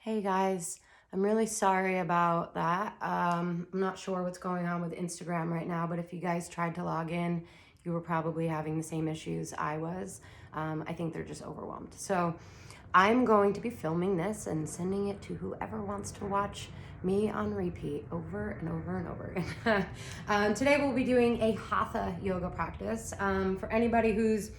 Hey guys, I'm really sorry about that. I'm not sure what's going on with Instagram right now, but if you guys tried to log in, you were probably having the same issues I was. I think they're just overwhelmed. So I'm going to be filming this and sending it to whoever wants to watch me on repeat over and over and over again. Today we'll be doing a Hatha yoga practice. For anybody who's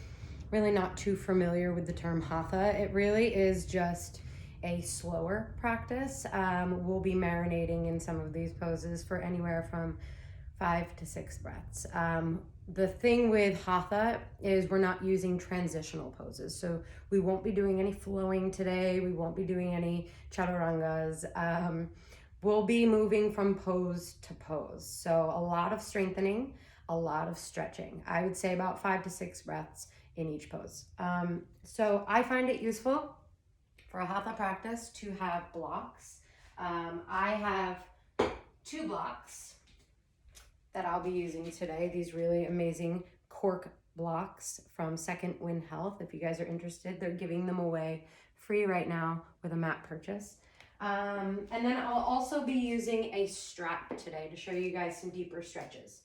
really not too familiar with the term Hatha, it really is just a slower practice. We'll be marinating in some of these poses for anywhere from 5 to 6 breaths. The thing with Hatha is we're not using transitional poses. So we won't be doing any flowing today. We won't be doing any chaturangas. We'll be moving from pose to pose. So a lot of strengthening, a lot of stretching. I would say about 5 to 6 breaths in each pose. So I find it useful for a Hatha practice to have blocks. I have 2 blocks that I'll be using today. These really amazing cork blocks from Second Wind Health. If you guys are interested, they're giving them away free right now with a mat purchase. And then I'll also be using a strap today to show you guys some deeper stretches.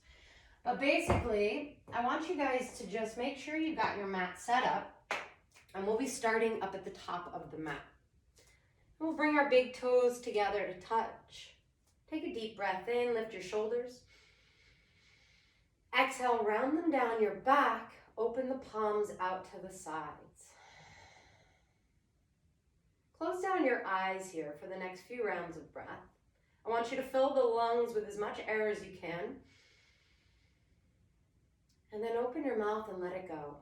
But basically, I want you guys to just make sure you got your mat set up, and we'll be starting up at the top of the mat. We'll bring our big toes together to touch. Take a deep breath in, lift your shoulders. Exhale, round them down your back, open the palms out to the sides. Close down your eyes here for the next few rounds of breath. I want you to fill the lungs with as much air as you can. And then open your mouth and let it go.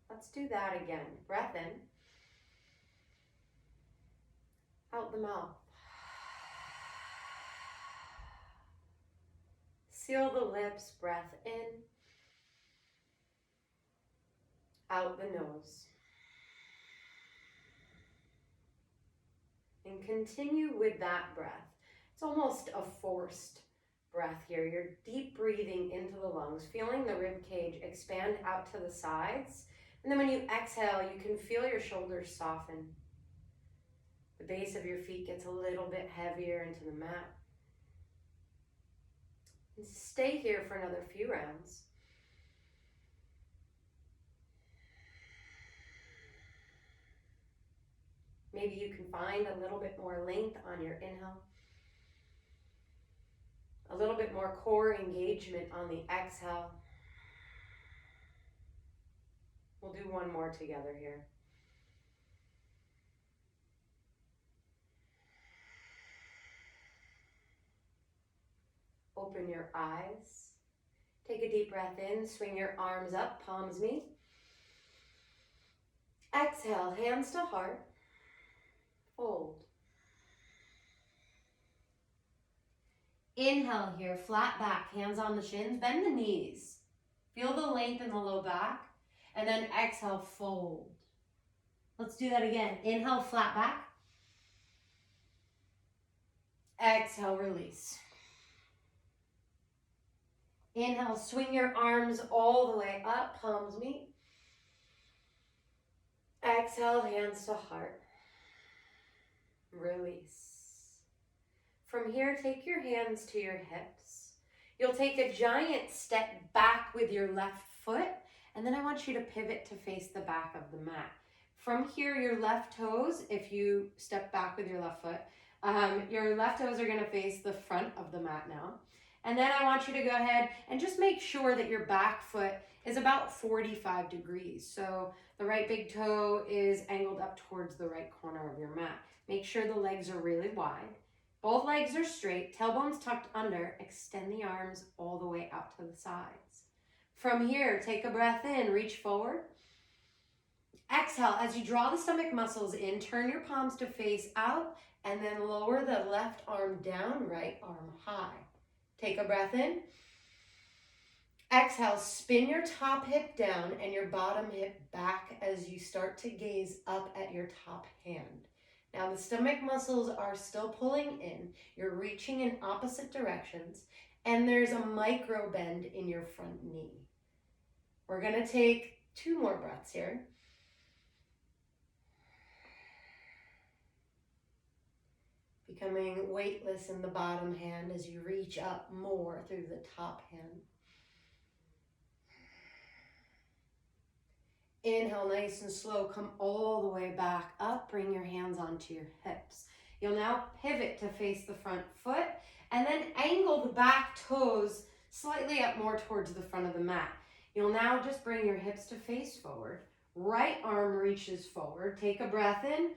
Let's do that again. Breath in. Out the mouth. Seal the lips, breath in. Out the nose. And continue with that breath. It's almost a forced breath here. You're deep breathing into the lungs, feeling the rib cage expand out to the sides. And then when you exhale, you can feel your shoulders soften. The base of your feet gets a little bit heavier into the mat. And stay here for another few rounds. Maybe you can find a little bit more length on your inhale. A little bit more core engagement on the exhale. We'll do one more together here. Open your eyes. Take a deep breath in. Swing your arms up, palms meet. Exhale, hands to heart. Fold. Inhale here, flat back, hands on the shins. Bend the knees. Feel the length in the low back. And then exhale, fold. Let's do that again. Inhale, flat back. Exhale, release. Inhale, swing your arms all the way up, palms meet. Exhale, hands to heart. Release. From here, take your hands to your hips. You'll take a giant step back with your left foot, and then I want you to pivot to face the back of the mat. From here, your left toes, if you step back with your left foot, your left toes are gonna face the front of the mat now. And then I want you to go ahead and just make sure that your back foot is about 45 degrees. So the right big toe is angled up towards the right corner of your mat. Make sure the legs are really wide. Both legs are straight, tailbones tucked under. Extend the arms all the way out to the sides. From here, take a breath in, reach forward. Exhale, as you draw the stomach muscles in, turn your palms to face out, and then lower the left arm down, right arm high. Take a breath in. Exhale, spin your top hip down and your bottom hip back as you start to gaze up at your top hand. Now the stomach muscles are still pulling in. You're reaching in opposite directions, and there's a micro bend in your front knee. We're gonna take 2 more breaths here. becoming weightless in the bottom hand as you reach up more through the top hand. Inhale, nice and slow, come all the way back up. Bring your hands onto your hips. You'll now pivot to face the front foot and then angle the back toes slightly up more towards the front of the mat. You'll now just bring your hips to face forward. Right arm reaches forward. Take a breath in.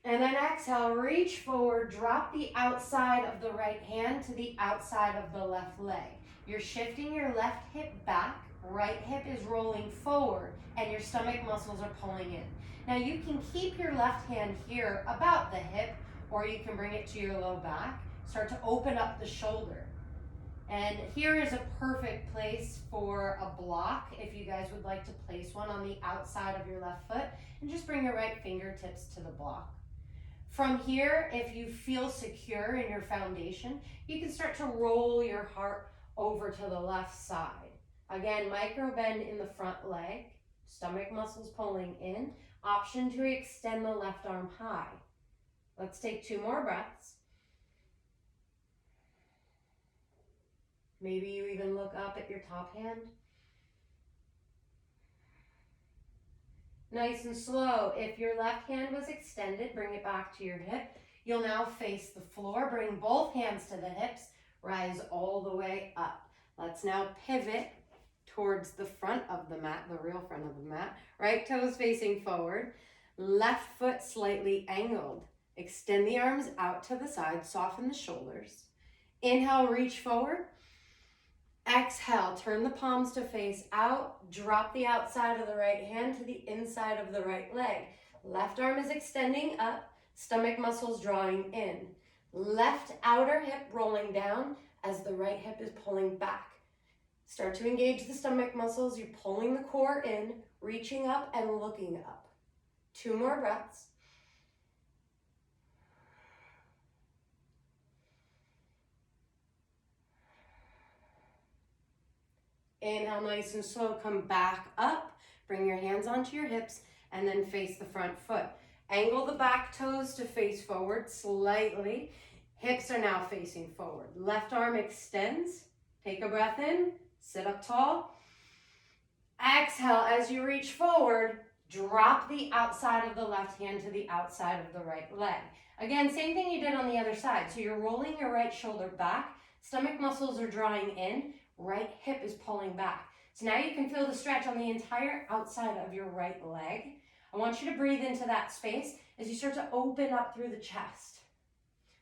And then exhale, reach forward, drop the outside of the right hand to the outside of the left leg. You're shifting your left hip back, right hip is rolling forward, and your stomach muscles are pulling in. Now you can keep your left hand here about the hip, or you can bring it to your low back. Start to open up the shoulder. And here is a perfect place for a block if you guys would like to place one on the outside of your left foot, and just bring your right fingertips to the block. From here, if you feel secure in your foundation, you can start to roll your heart over to the left side. Again, micro bend in the front leg, stomach muscles pulling in, option to extend the left arm high. Let's take 2 more breaths. Maybe you even look up at your top hand. Nice and slow. If your left hand was extended, bring it back to your hip. You'll now face the floor. Bring both hands to the hips. Rise all the way up. Let's now pivot towards the front of the mat, the real front of the mat. Right toes facing forward. Left foot slightly angled. Extend the arms out to the side. Soften the shoulders. Inhale, reach forward. Exhale, turn the palms to face out. Drop the outside of the right hand to the inside of the right leg. Left arm is extending up, stomach muscles drawing in. Left outer hip rolling down as the right hip is pulling back. Start to engage the stomach muscles. You're pulling the core in, reaching up and looking up. 2 more breaths. Inhale, nice and slow, come back up. Bring your hands onto your hips and then face the front foot. Angle the back toes to face forward slightly. Hips are now facing forward. Left arm extends. Take a breath in, sit up tall. Exhale, as you reach forward, drop the outside of the left hand to the outside of the right leg. Again, same thing you did on the other side. So you're rolling your right shoulder back. Stomach muscles are drawing in. Right hip is pulling back. So now you can feel the stretch on the entire outside of your right leg. I want you to breathe into that space as you start to open up through the chest.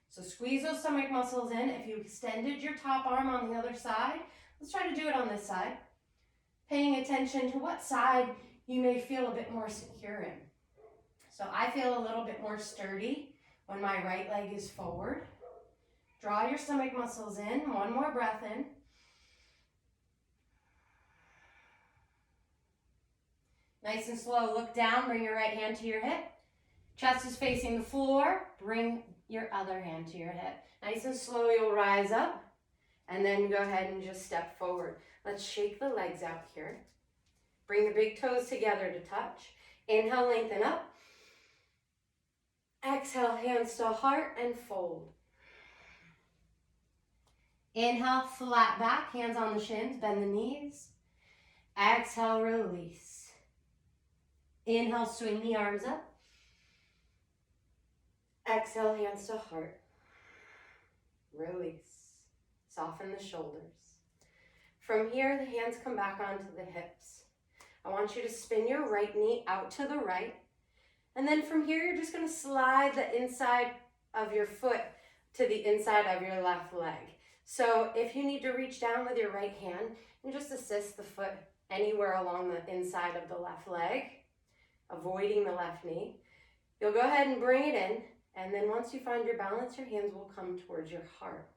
So squeeze those stomach muscles in. If you extended your top arm on the other side, let's try to do it on this side. Paying attention to what side you may feel a bit more secure in. So I feel a little bit more sturdy when my right leg is forward. Draw your stomach muscles in. 1 more breath in. Nice and slow, look down, bring your right hand to your hip. Chest is facing the floor, bring your other hand to your hip. Nice and slow, you'll rise up, and then go ahead and just step forward. Let's shake the legs out here. Bring the big toes together to touch. Inhale, lengthen up. Exhale, hands to heart and fold. Inhale, flat back, hands on the shins, bend the knees. Exhale, release. Inhale, swing the arms up. Exhale, hands to heart. Release. Soften the shoulders. From here, the hands come back onto the hips. I want you to spin your right knee out to the right. And then from here, you're just going to slide the inside of your foot to the inside of your left leg. So if you need to reach down with your right hand and just assist the foot anywhere along the inside of the left leg, avoiding the left knee, you'll go ahead and bring it in, and then once you find your balance, your hands will come towards your heart.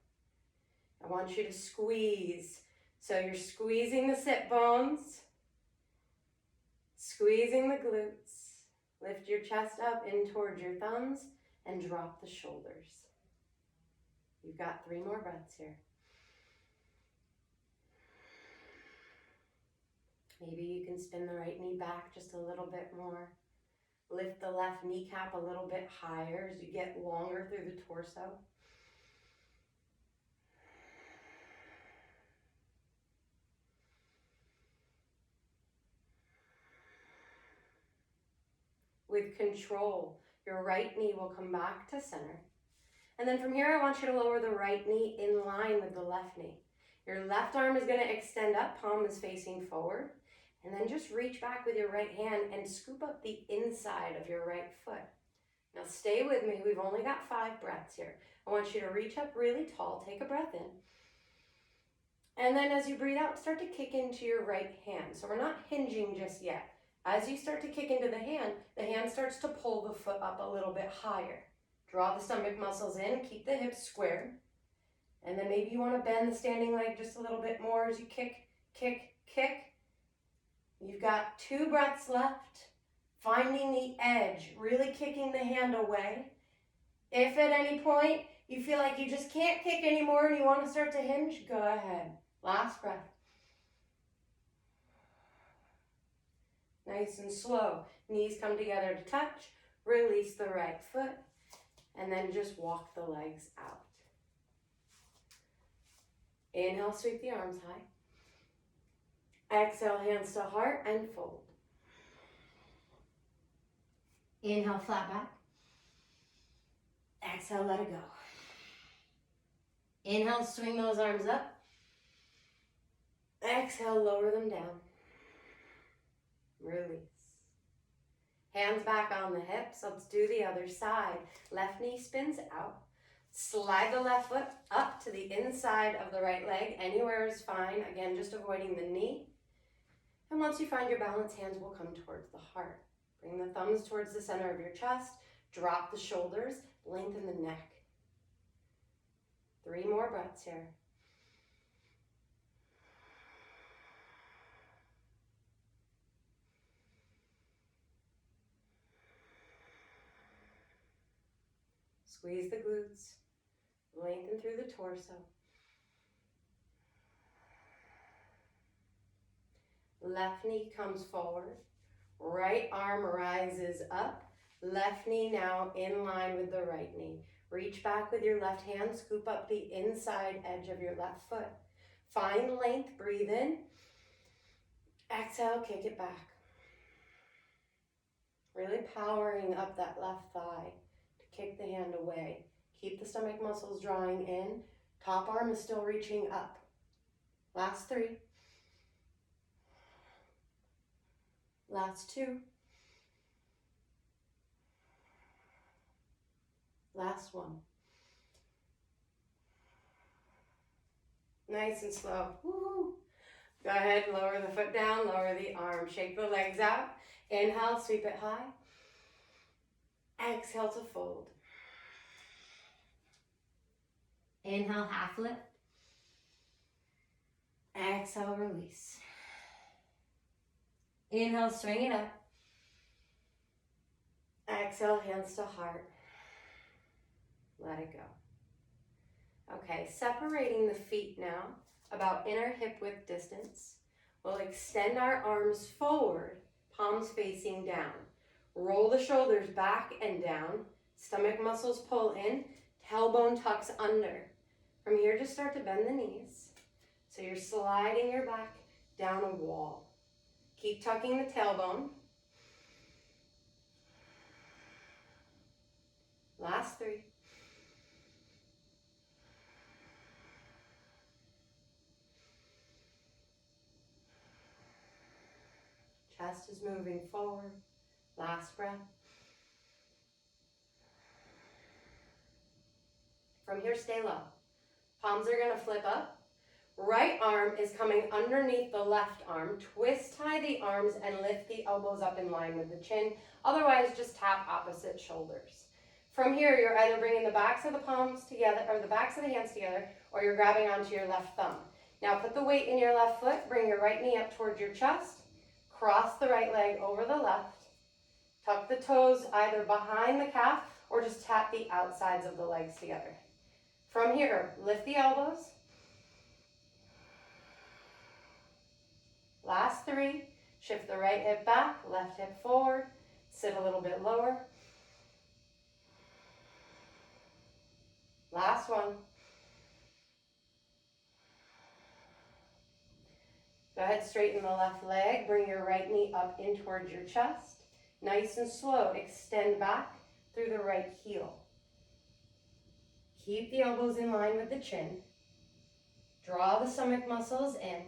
I want you to squeeze. So you're squeezing the sit bones, squeezing the glutes. Lift your chest up in towards your thumbs and drop the shoulders. You've got 3 more breaths here. Maybe you can spin the right knee back just a little bit more. Lift the left kneecap a little bit higher as you get longer through the torso. With control, your right knee will come back to center. And then from here, I want you to lower the right knee in line with the left knee. Your left arm is going to extend up, palm is facing forward. And then just reach back with your right hand and scoop up the inside of your right foot. Now stay with me, we've only got 5 breaths here. I want you to reach up really tall, take a breath in. And then as you breathe out, start to kick into your right hand. So we're not hinging just yet. As you start to kick into the hand starts to pull the foot up a little bit higher. Draw the stomach muscles in, keep the hips squared. And then maybe you want to bend the standing leg just a little bit more as you kick, kick, kick. You've got 2 breaths left. Finding the edge, really kicking the hand away. If at any point you feel like you just can't kick anymore and you want to start to hinge, go ahead. Last breath. Nice and slow. Knees come together to touch. Release the right foot. And then just walk the legs out. Inhale, sweep the arms high. Exhale, hands to heart and fold. Inhale, flat back. Exhale, let it go. Inhale, swing those arms up. Exhale, lower them down. Release. Hands back on the hips. Let's do the other side. Left knee spins out. Slide the left foot up to the inside of the right leg. Anywhere is fine. Again, just avoiding the knee. And once you find your balance, hands will come towards the heart. Bring the thumbs towards the center of your chest. Drop the shoulders. Lengthen the neck. 3 more breaths here. Squeeze the glutes. Lengthen through the torso. Left knee comes forward. Right arm rises up. Left knee now in line with the right knee. Reach back with your left hand. Scoop up the inside edge of your left foot. Find length. Breathe in. Exhale, kick it back. Really powering up that left thigh to kick the hand away. Keep the stomach muscles drawing in. Top arm is still reaching up. Last 3. Last 2. Last 1. Nice and slow. Woo-hoo. Go ahead, lower the foot down, lower the arm. Shake the legs out. Inhale, sweep it high. Exhale to fold. Inhale, half lift. Exhale, release. Inhale, swing it up. Exhale, hands to heart. Let it go. Okay, separating the feet now, about inner hip width distance. We'll extend our arms forward, palms facing down. Roll the shoulders back and down. Stomach muscles pull in. Tailbone tucks under. From here, just start to bend the knees. So you're sliding your back down a wall. Keep tucking the tailbone. Last 3. Chest is moving forward. Last breath. From here, stay low. Palms are going to flip up. Right arm is coming underneath the left arm. Twist tie the arms and lift the elbows up in line with the chin. Otherwise, just tap opposite shoulders. From here, you're either bringing the backs of the palms together, or the backs of the hands together, or you're grabbing onto your left thumb. Now put the weight in your left foot. Bring your right knee up towards your chest. Cross the right leg over the left. Tuck the toes either behind the calf or just tap the outsides of the legs together. From here, lift the elbows. Last 3, shift the right hip back, left hip forward. Sit a little bit lower. Last one. Go ahead, straighten the left leg. Bring your right knee up in towards your chest. Nice and slow, extend back through the right heel. Keep the elbows in line with the chin. Draw the stomach muscles in,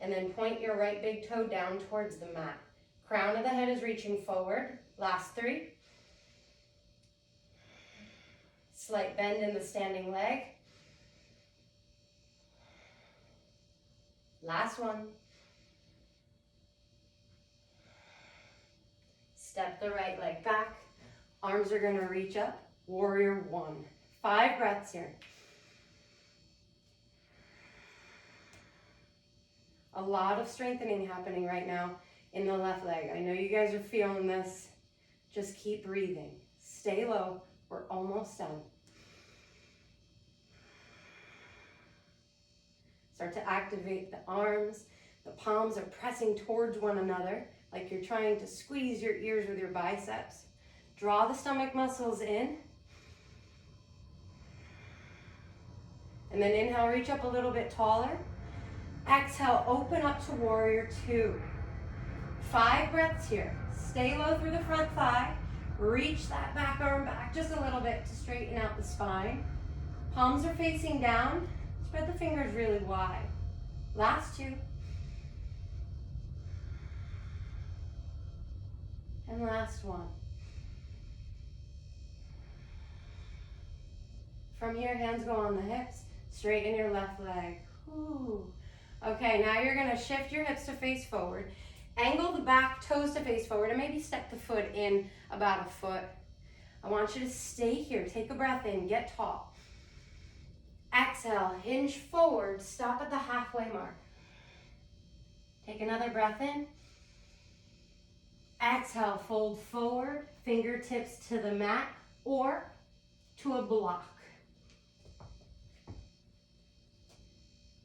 and then point your right big toe down towards the mat. Crown of the head is reaching forward. Last 3. Slight bend in the standing leg. Last one. Step the right leg back. Arms are going to reach up. Warrior 1. 5 breaths here. A lot of strengthening happening right now in the left leg. I know you guys are feeling this. Just keep breathing. Stay low. We're almost done. Start to activate the arms. The palms are pressing towards one another, like you're trying to squeeze your ears with your biceps. Draw the stomach muscles in. And then inhale, reach up a little bit taller. Exhale, open up to warrior 2. 5 breaths here. Stay low through the front thigh. Reach that back arm back just a little bit to straighten out the spine. Palms are facing down. Spread the fingers really wide. Last 2. And last 1. From here, hands go on the hips. Straighten your left leg. Ooh. Okay, now you're going to shift your hips to face forward. Angle the back toes to face forward and maybe step the foot in about a foot. I want you to stay here. Take a breath in. Get tall. Exhale. Hinge forward. Stop at the halfway mark. Take another breath in. Exhale. Fold forward. Fingertips to the mat or to a block.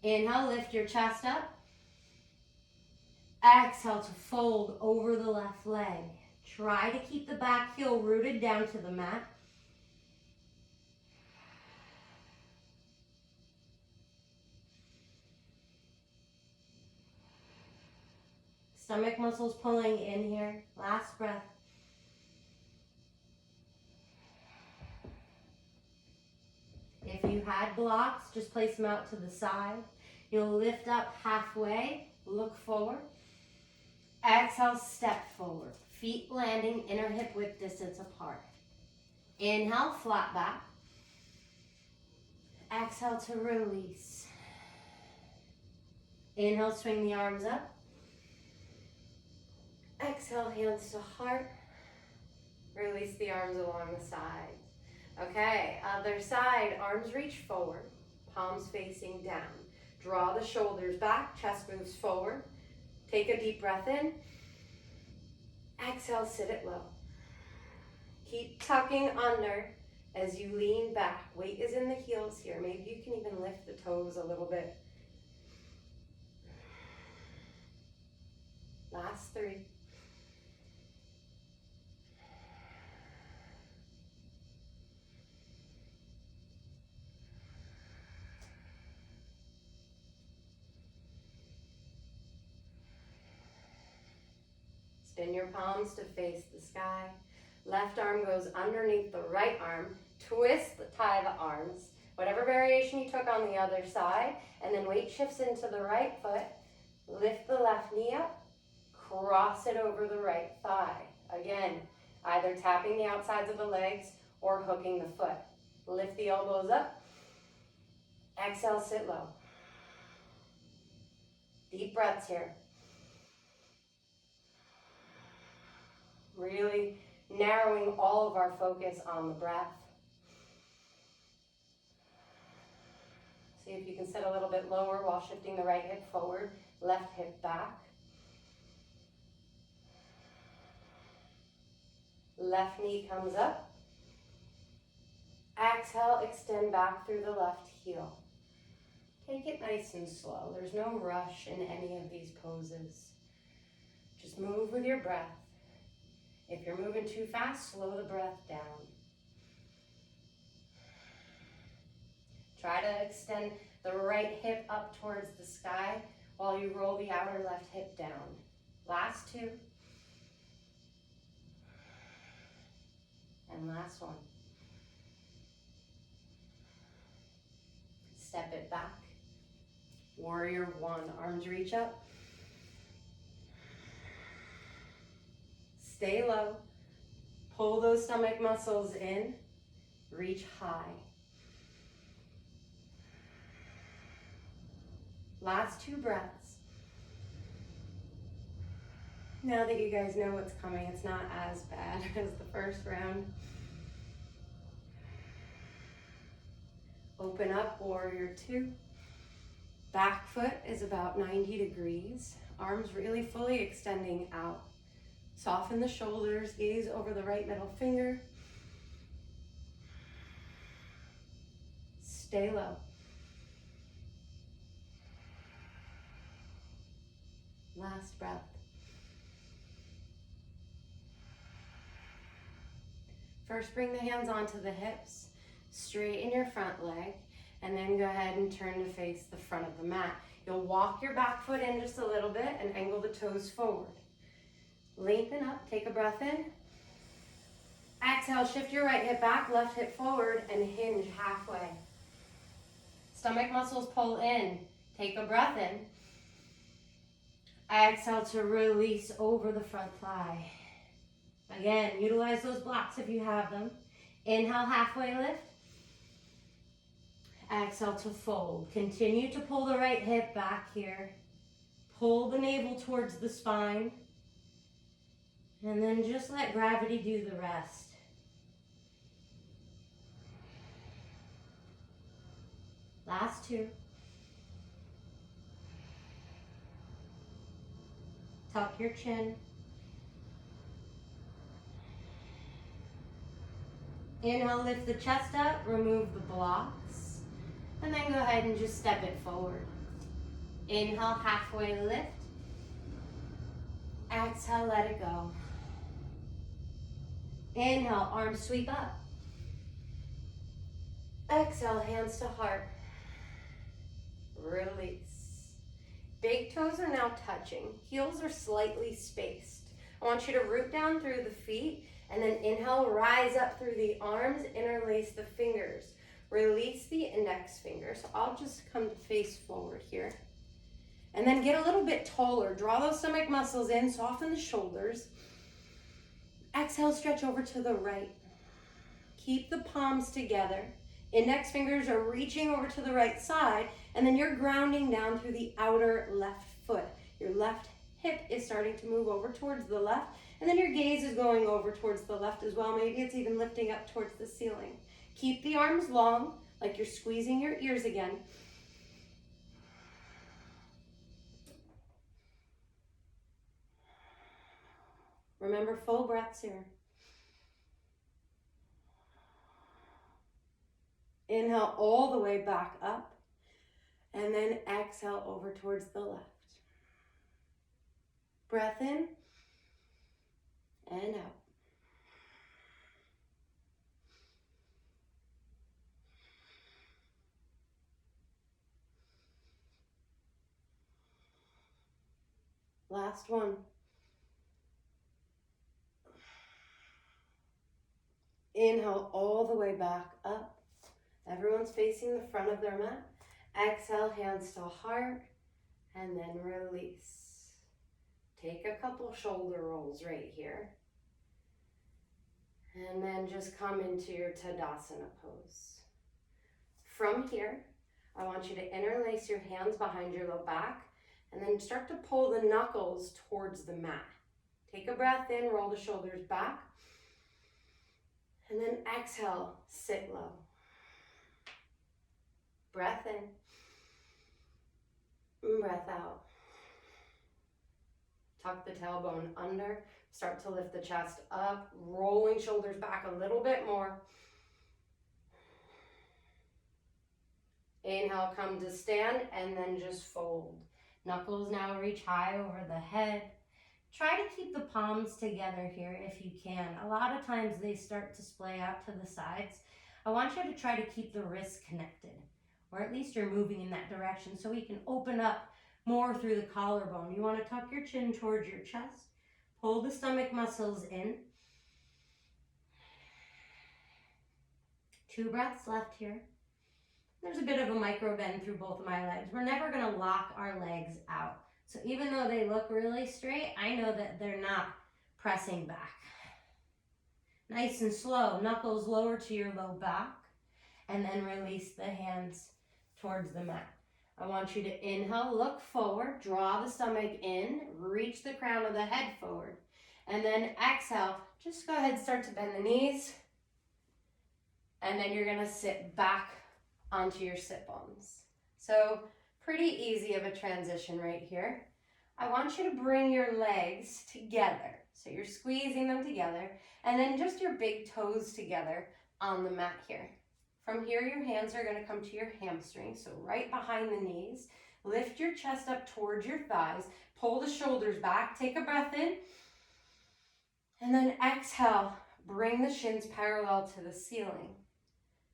Inhale, lift your chest up. Exhale to fold over the left leg. Try to keep the back heel rooted down to the mat. Stomach muscles pulling in here. Last breath. If you had blocks, just place them out to the side. You'll lift up halfway, look forward. Exhale, step forward. Feet landing, inner hip width distance apart. Inhale, flat back. Exhale to release. Inhale, swing the arms up. Exhale, hands to heart. Release the arms along the sides. Okay, other side, arms reach forward, palms facing down. Draw the shoulders back, chest moves forward. Take a deep breath in. Exhale, sit it low. Keep tucking under as you lean back. Weight is in the heels here. Maybe you can even lift the toes a little bit. Last 3. Spin your palms to face the sky. Left arm goes underneath the right arm. Tie the arms. Whatever variation you took on the other side. And then weight shifts into the right foot. Lift the left knee up. Cross it over the right thigh. Again, either tapping the outsides of the legs or hooking the foot. Lift the elbows up. Exhale, sit low. Deep breaths here. Really narrowing all of our focus on the breath. See if you can sit a little bit lower while shifting the right hip forward, left hip back. Left knee comes up. Exhale, extend back through the left heel. Take it nice and slow. There's no rush in any of these poses. Just move with your breath. If you're moving too fast, slow the breath down. Try to extend the right hip up towards the sky while you roll the outer left hip down. Last two. And last one. Step it back. Warrior one. Arms reach up. Stay low. Pull those stomach muscles in. Reach high. Last two breaths. Now that you guys know what's coming, it's not as bad as the first round. Open up, warrior two. Back foot is about 90 degrees. Arms really fully extending out. Soften the shoulders, gaze over the right middle finger. Stay low. Last breath. First, bring the hands onto the hips. Straighten your front leg, and then go ahead and turn to face the front of the mat. You'll walk your back foot in just a little bit and angle the toes forward. Lengthen up, take a breath in. Exhale, shift your right hip back, left hip forward, and hinge halfway. Stomach muscles pull in. Take a breath in. Exhale to release over the front thigh. Again, utilize those blocks if you have them. Inhale, halfway lift. Exhale to fold. Continue to pull the right hip back here. Pull the navel towards the spine. And then just let gravity do the rest. Last two. Tuck your chin. Inhale, lift the chest up, remove the blocks. And then go ahead and just step it forward. Inhale, halfway lift. Exhale, let it go. Inhale, arms sweep up. Exhale, hands to heart. Release. Big toes are now touching. Heels are slightly spaced. I want you to root down through the feet and then inhale, rise up through the arms, interlace the fingers. Release the index finger. So I'll just come face forward here. And then get a little bit taller. Draw those stomach muscles in, soften the shoulders. Exhale, stretch over to the right. Keep the palms together. Index fingers are reaching over to the right side, and then you're grounding down through the outer left foot. Your left hip is starting to move over towards the left, and then your gaze is going over towards the left as well. Maybe it's even lifting up towards the ceiling. Keep the arms long, like you're squeezing your ears again. Remember, full breaths here. Inhale all the way back up, and then exhale over towards the left. Breath in and out. Last one. Inhale all the way back up. Everyone's facing the front of their mat. Exhale, hands to heart, and then release. Take a couple shoulder rolls right here. And then just come into your Tadasana pose. From here, I want you to interlace your hands behind your low back and then start to pull the knuckles towards the mat. Take a breath in, roll the shoulders back. And then exhale, sit low. Breath in, breath out. Tuck the tailbone under, start to lift the chest up, rolling shoulders back a little bit more. Inhale, come to stand, and then just fold. Knuckles now reach high over the head. Try to keep the palms together here if you can. A lot of times they start to splay out to the sides. I want you to try to keep the wrists connected, or at least you're moving in that direction so we can open up more through the collarbone. You want to tuck your chin towards your chest, pull the stomach muscles in. 2 breaths left here. There's a bit of a micro bend through both of my legs. We're never going to lock our legs out. So even though they look really straight, I know that they're not pressing back. Nice and slow, knuckles lower to your low back, and then release the hands towards the mat. I want you to inhale, look forward, draw the stomach in, reach the crown of the head forward. And then exhale, just go ahead and start to bend the knees. And then you're gonna sit back onto your sit bones. So pretty easy of a transition right here. I want you to bring your legs together. So you're squeezing them together, and then just your big toes together on the mat here. From here, your hands are gonna come to your hamstrings, so right behind the knees. Lift your chest up towards your thighs, pull the shoulders back, take a breath in, and then exhale, bring the shins parallel to the ceiling.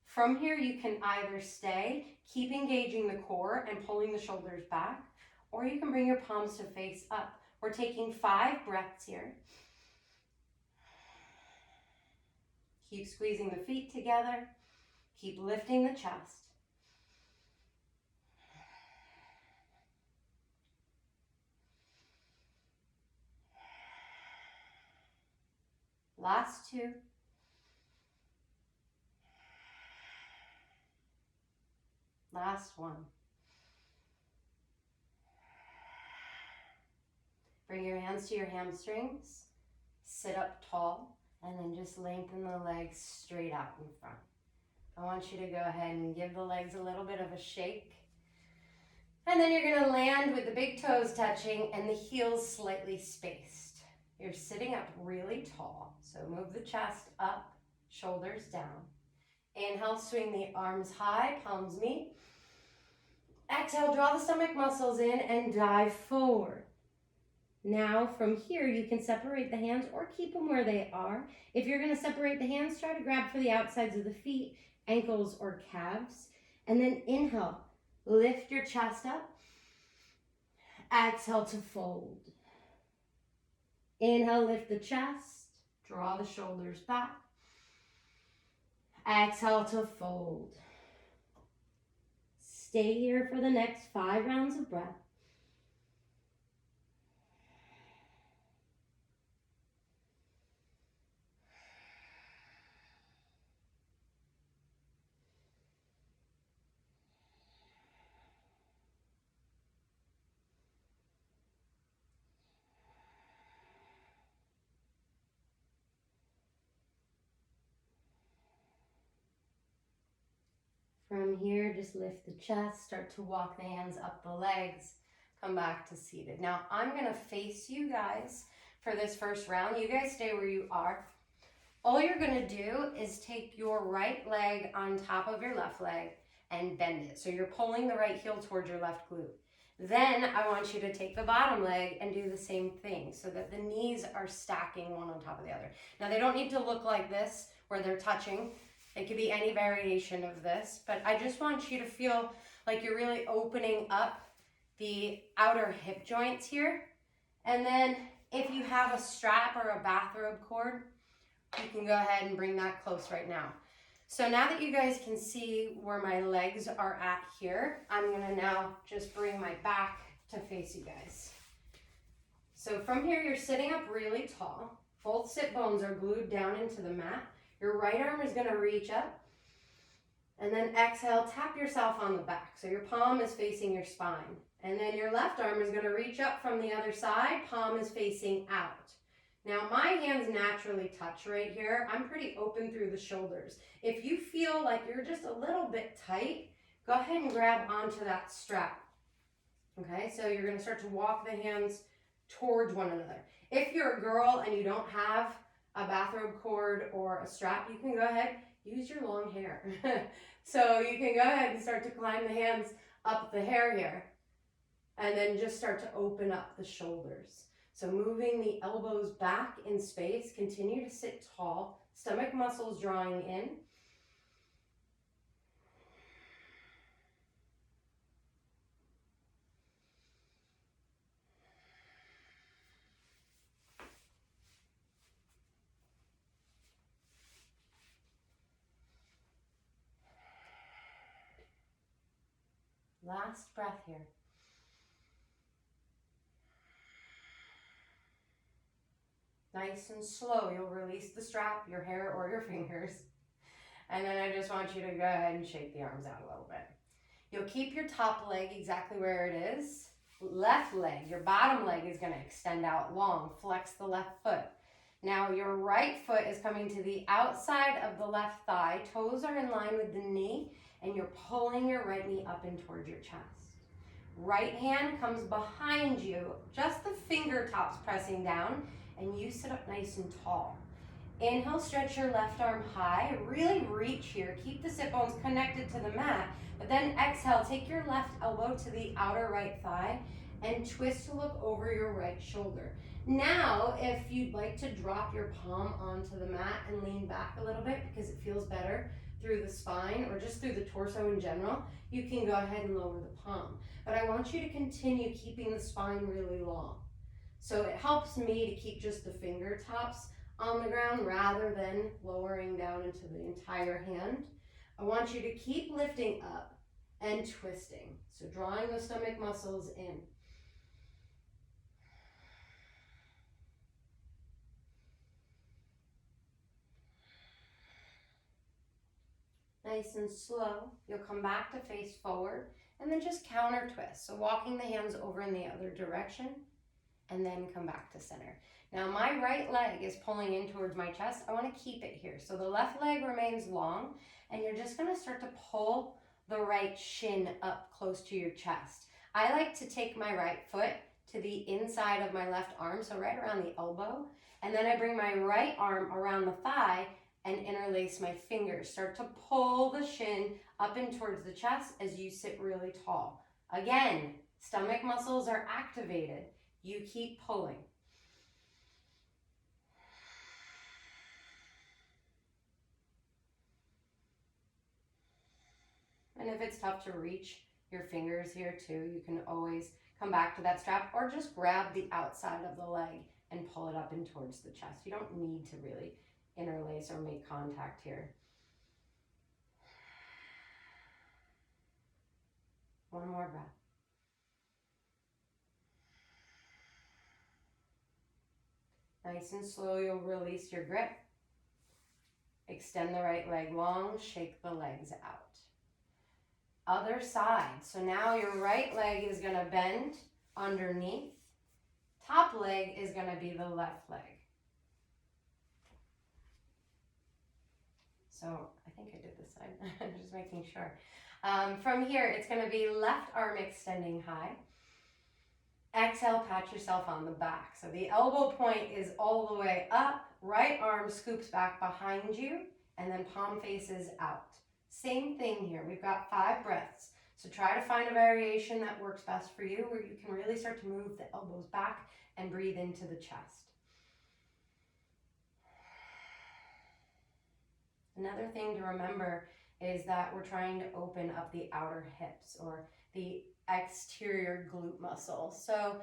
From here, you can either stay, keep engaging the core and pulling the shoulders back, or you can bring your palms to face up. We're taking 5 breaths here. Keep squeezing the feet together. Keep lifting the chest. Last 2. Last 1. Bring your hands to your hamstrings, sit up tall, and then just lengthen the legs straight out in front. I want you to go ahead and give the legs a little bit of a shake. And then you're gonna land with the big toes touching and the heels slightly spaced. You're sitting up really tall, so move the chest up, shoulders down. Inhale, swing the arms high, palms meet. Exhale, draw the stomach muscles in and dive forward. Now from here, you can separate the hands or keep them where they are. If you're gonna separate the hands, try to grab for the outsides of the feet, ankles or calves. And then inhale, lift your chest up. Exhale to fold. Inhale, lift the chest, draw the shoulders back. Exhale to fold. Stay here for the next 5 rounds of breath. From here, just lift the chest, start to walk the hands up the legs, come back to seated. Now, I'm gonna face you guys for this first round. You guys stay where you are. All you're gonna do is take your right leg on top of your left leg and bend it. So you're pulling the right heel towards your left glute. Then I want you to take the bottom leg and do the same thing so that the knees are stacking one on top of the other. Now, they don't need to look like this where they're touching. It could be any variation of this, but I just want you to feel like you're really opening up the outer hip joints here. And then if you have a strap or a bathrobe cord, you can go ahead and bring that close right now. So now that you guys can see where my legs are at here, I'm gonna now just bring my back to face you guys. So from here, you're sitting up really tall. Both sit bones are glued down into the mat. Your right arm is gonna reach up, and then exhale, tap yourself on the back. So your palm is facing your spine. And then your left arm is gonna reach up from the other side, palm is facing out. Now my hands naturally touch right here. I'm pretty open through the shoulders. If you feel like you're just a little bit tight, go ahead and grab onto that strap. Okay, so you're gonna start to walk the hands towards one another. If you're a girl and you don't have a bathrobe cord or a strap, you can go ahead, use your long hair. So you can go ahead and start to climb the hands up the hair here, and then just start to open up the shoulders. So moving the elbows back in space, continue to sit tall, stomach muscles drawing in. Last breath here. Nice and slow, you'll release the strap, your hair, or your fingers. And then I just want you to go ahead and shake the arms out a little bit. You'll keep your top leg exactly where it is. Left leg, your bottom leg is gonna extend out long. Flex the left foot. Now your right foot is coming to the outside of the left thigh. Toes are in line with the knee, and you're pulling your right knee up and towards your chest. Right hand comes behind you, just the fingertips pressing down, and you sit up nice and tall. Inhale, stretch your left arm high, really reach here. Keep the sit bones connected to the mat, but then exhale, take your left elbow to the outer right thigh and twist to look over your right shoulder. Now, if you'd like to drop your palm onto the mat and lean back a little bit because it feels better through the spine or just through the torso in general, you can go ahead and lower the palm. But I want you to continue keeping the spine really long. So it helps me to keep just the fingertips on the ground rather than lowering down into the entire hand. I want you to keep lifting up and twisting. So drawing those stomach muscles in. Nice and slow. You'll come back to face forward and then just counter twist. So walking the hands over in the other direction and then come back to center. Now my right leg is pulling in towards my chest. I want to keep it here. So the left leg remains long and you're just going to start to pull the right shin up close to your chest. I like to take my right foot to the inside of my left arm, so right around the elbow, and then I bring my right arm around the thigh and interlace my fingers. Start to pull the shin up and towards the chest as you sit really tall. Again, stomach muscles are activated. You keep pulling. And if it's tough to reach your fingers here too, you can always come back to that strap or just grab the outside of the leg and pull it up and towards the chest. You don't need to really interlace or make contact here. One more breath. Nice and slow, you'll release your grip. Extend the right leg long, shake the legs out. Other side. So now your right leg is going to bend underneath. Top leg is going to be the left leg. So I think I did this side. I'm just making sure. From here, it's going to be left arm extending high. Exhale, pat yourself on the back. So the elbow point is all the way up. Right arm scoops back behind you, and then palm faces out. Same thing here. We've got 5 breaths. So try to find a variation that works best for you where you can really start to move the elbows back and breathe into the chest. Another thing to remember is that we're trying to open up the outer hips or the exterior glute muscle. So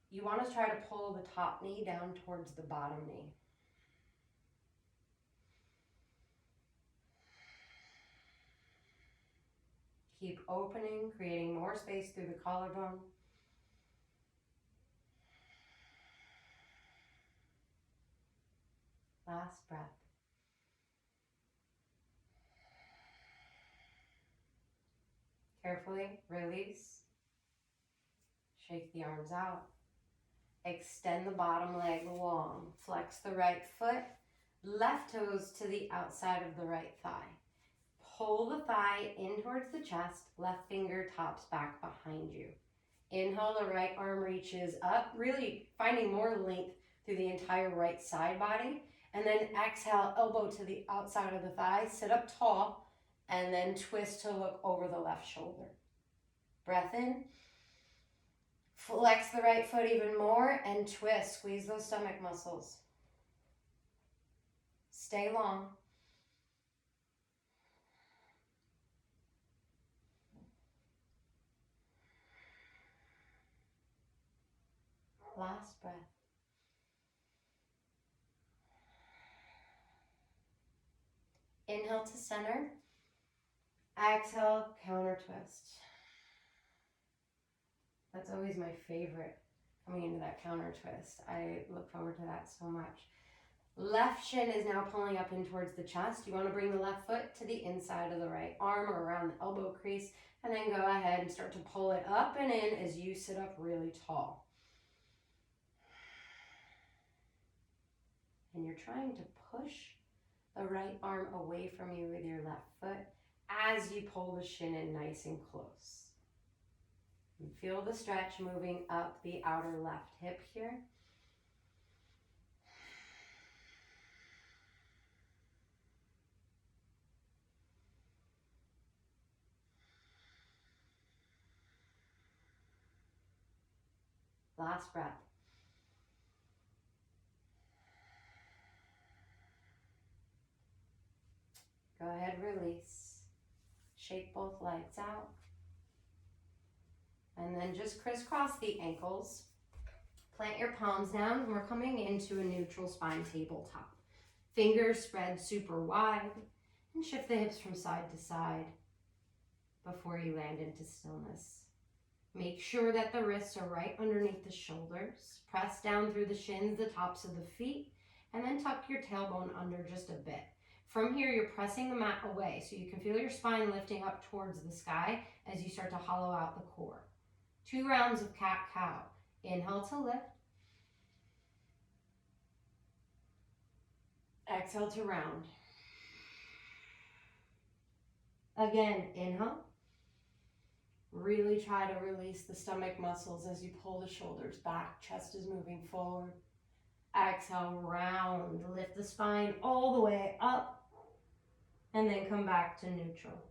you want to try to pull the top knee down towards the bottom knee. Keep opening, creating more space through the collarbone. Last breath. Carefully release. Shake the arms out. Extend the bottom leg long. Flex the right foot. Left toes to the outside of the right thigh. Pull the thigh in towards the chest. Left finger tops back behind you. Inhale, the right arm reaches up, really finding more length through the entire right side body. And then exhale, elbow to the outside of the thigh. Sit up tall. And then twist to look over the left shoulder. Breath in. Flex the right foot even more and twist. Squeeze those stomach muscles. Stay long. Last breath. Inhale to center. Exhale, counter twist. That's always my favorite, coming into that counter twist. I look forward to that so much. Left shin is now pulling up in towards the chest. You want to bring the left foot to the inside of the right arm or around the elbow crease, and then go ahead and start to pull it up and in as you sit up really tall. And you're trying to push the right arm away from you with your left foot as you pull the shin in nice and close. And feel the stretch moving up the outer left hip here. Last breath. Go ahead, release. Shake both legs out. And then just crisscross the ankles. Plant your palms down, and we're coming into a neutral spine tabletop. Fingers spread super wide, and shift the hips from side to side before you land into stillness. Make sure that the wrists are right underneath the shoulders. Press down through the shins, the tops of the feet, and then tuck your tailbone under just a bit. From here, you're pressing the mat away so you can feel your spine lifting up towards the sky as you start to hollow out the core. 2 rounds of cat-cow. Inhale to lift. Exhale to round. Again, inhale. Really try to release the stomach muscles as you pull the shoulders back. Chest is moving forward. Exhale, round. Lift the spine all the way up. And then come back to neutral.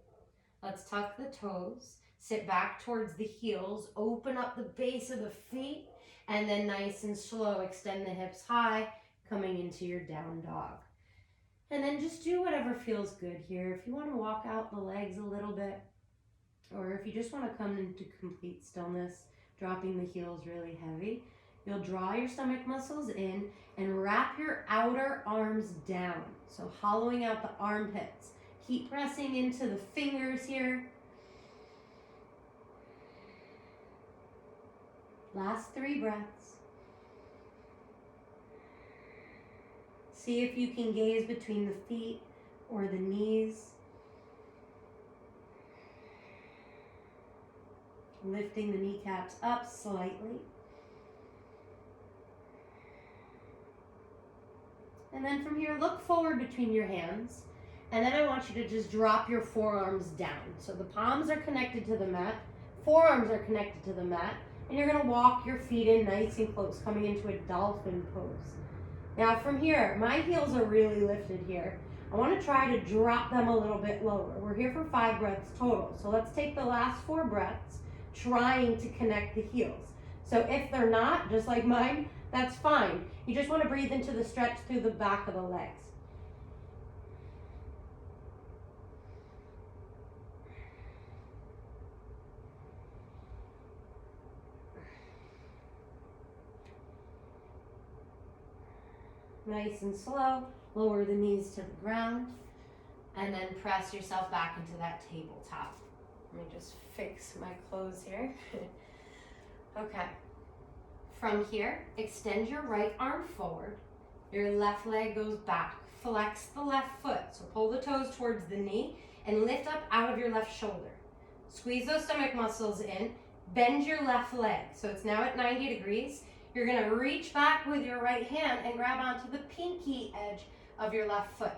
Let's tuck the toes. Sit back towards the heels. Open up the base of the feet. And then nice and slow, extend the hips high, coming into your down dog. And then just do whatever feels good here. If you want to walk out the legs a little bit, or if you just want to come into complete stillness, dropping the heels really heavy, you'll draw your stomach muscles in and wrap your outer arms down. So hollowing out the armpits. Keep pressing into the fingers here. Last 3 breaths. See if you can gaze between the feet or the knees. Lifting the kneecaps up slightly. And then from here, look forward between your hands. And then I want you to just drop your forearms down. So the palms are connected to the mat, forearms are connected to the mat, and you're gonna walk your feet in nice and close, coming into a dolphin pose. Now from here, my heels are really lifted here. I wanna try to drop them a little bit lower. We're here for 5 breaths total. So let's take the last 4 breaths, trying to connect the heels. So if they're not, just like mine, that's fine. You just wanna breathe into the stretch through the back of the legs. Nice and slow, lower the knees to the ground, and then press yourself back into that tabletop. Let me just fix my clothes here. Okay. From here, extend your right arm forward. Your left leg goes back. Flex the left foot. So pull the toes towards the knee and lift up out of your left shoulder. Squeeze those stomach muscles in. Bend your left leg. So it's now at 90 degrees. You're gonna reach back with your right hand and grab onto the pinky edge of your left foot.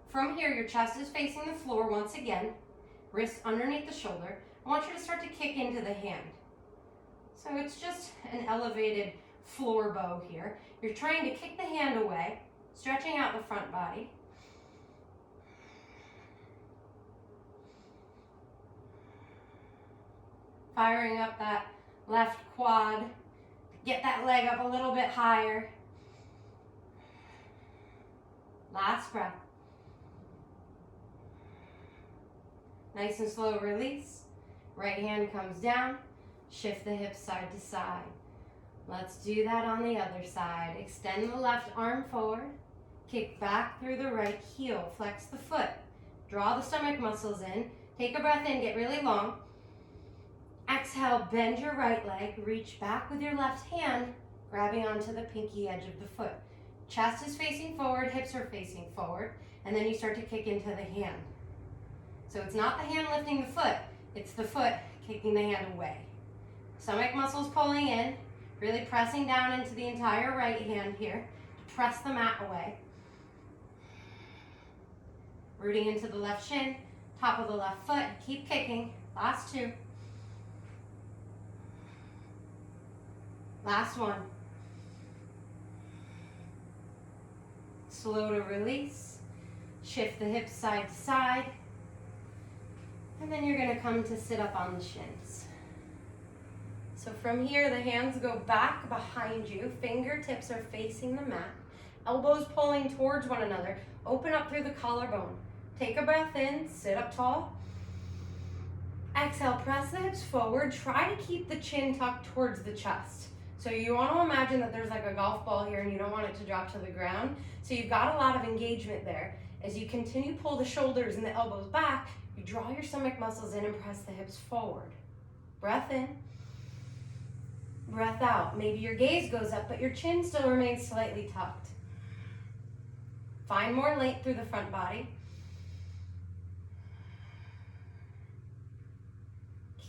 From here, your chest is facing the floor once again. Wrists underneath the shoulder. I want you to start to kick into the hand. So it's just an elevated floor bow here. You're trying to kick the hand away, stretching out the front body. Firing up that left quad. Get that leg up a little bit higher. Last breath. Nice and slow release. Right hand comes down. Shift the hips side to side. Let's do that on the other side. Extend the left arm forward. Kick back through the right heel. Flex the foot. Draw the stomach muscles in. Take a breath in, get really long. Exhale, bend your right leg. Reach back with your left hand, grabbing onto the pinky edge of the foot. Chest is facing forward, hips are facing forward, and then you start to kick into the hand. So it's not the hand lifting the foot, it's the foot kicking the hand away. Stomach muscles pulling in, really pressing down into the entire right hand here to press the mat away. Rooting into the left shin, top of the left foot, keep kicking. Last two. Last one. Slow to release. Shift the hips side to side. And then you're going to come to sit up on the shins. So from here, the hands go back behind you. Fingertips are facing the mat. Elbows pulling towards one another. Open up through the collarbone. Take a breath in, sit up tall. Exhale, press the hips forward. Try to keep the chin tucked towards the chest. So you want to imagine that there's like a golf ball here and you don't want it to drop to the ground. So you've got a lot of engagement there. As you continue to pull the shoulders and the elbows back, you draw your stomach muscles in and press the hips forward. Breath in. Breath out. Maybe your gaze goes up, but your chin still remains slightly tucked. Find more length through the front body.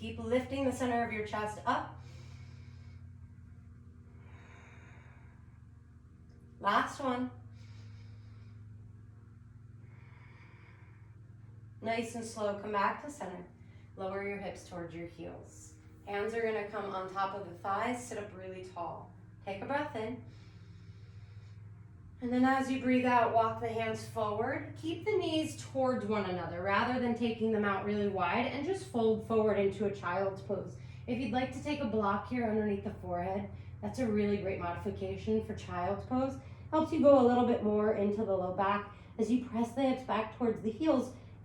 Keep lifting the center of your chest up. Last one. Nice and slow, come back to center. Lower your hips towards your heels. Hands are gonna come on top of the thighs, sit up really tall. Take a breath in. And then as you breathe out, walk the hands forward. Keep the knees towards one another rather than taking them out really wide, and just fold forward into a child's pose. If you'd like to take a block here underneath the forehead, that's a really great modification for child's pose. Helps you go a little bit more into the low back. As you press the hips back towards the heels,